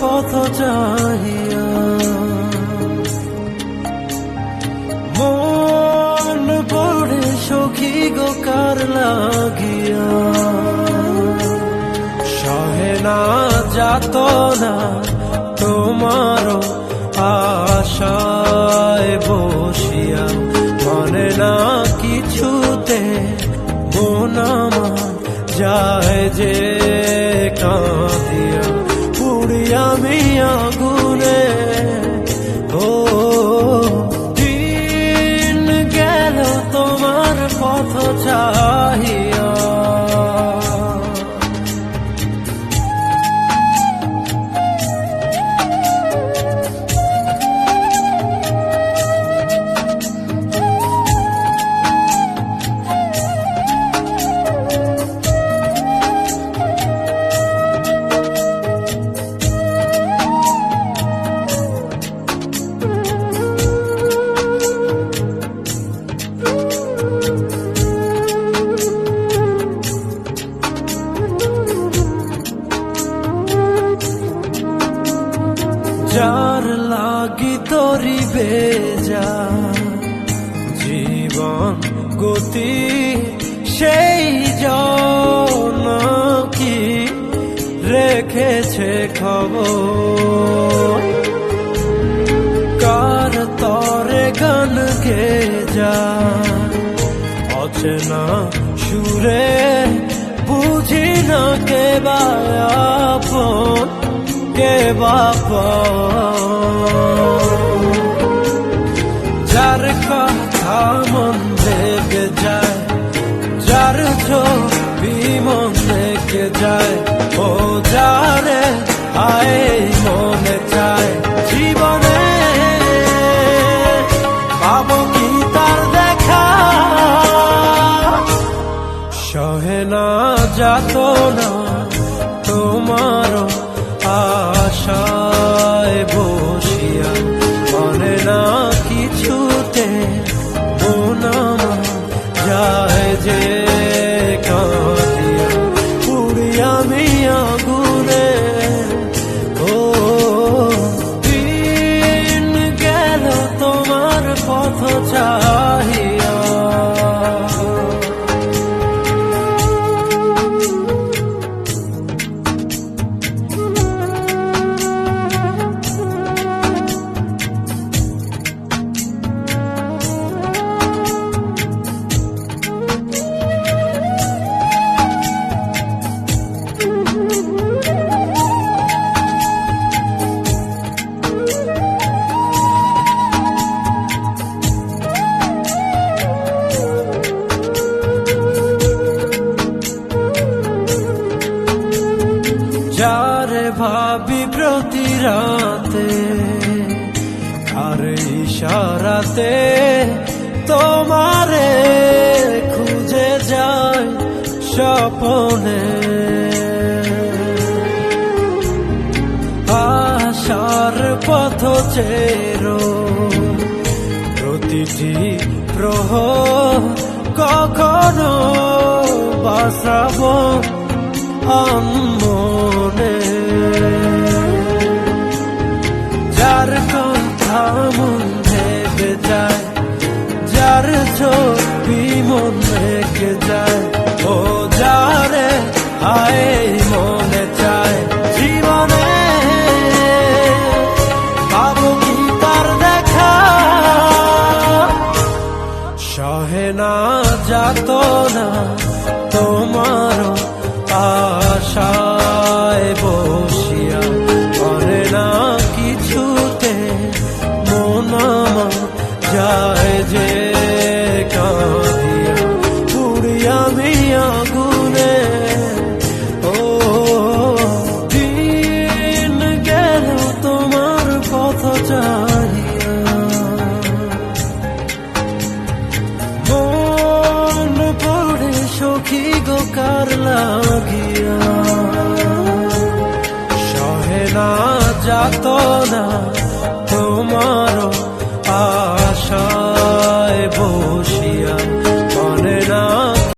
পথ চাহিয়া, মন পড়ে সখী গো কার লাগিয়া, সহে না যাতনা তোমার আশায় বসিয়া, মনে না কিছুতে মন আমার যায় যে কাঁদিয়া, পুড়িয়া আমি আগুনে। ও দিন গেল তোমার পথ চাহিয়া, যার লাগি তোরি বেজা জীবন গতি, সেই জন কি রেখেছে খবর, কার তরে গান গে যা অচেনা সুরে, বুঝি না কে বাপন কে বাপা, যার কথা মন লেগে যায়, যার ছবি মন লেগে যায়, ও যারে আয় মনে চায় জীবনে পাবো কি তার দেখা, সহে না যাতনা তোমার আশায় বসিয়া, মনে না কিছুতে মন আমার যায় যে কাঁদিয়া, পুড়িয়া আমি আগুনে। ও দিন গেল তোমার পথ চাহিয়া, যারে ভাবি প্রতি রাতে, আর ইশারাতে তোমারে খুঁজে যায় স্বপনে, আশার পথ চেরো প্রতিটি প্রহর, কখনো বাসাবো মনে, যার কথা মন ভেবে যায়, যার ছবি মন রেখে যায়, ও যারে আয় মনে চায় জীবনে পাবো কি তার দেখা, সহে না যাতনা তোমার আশায় বসিয়া, মনে না কিছুতে মন আমার যায় যে কাঁদিয়া, পুড়িয়া আমি আগুনে। ও দিন গেল তোমার পথ চাহিয়া, মন পড়ে সখী গো কার লাগিয়া, সহে না যাতনা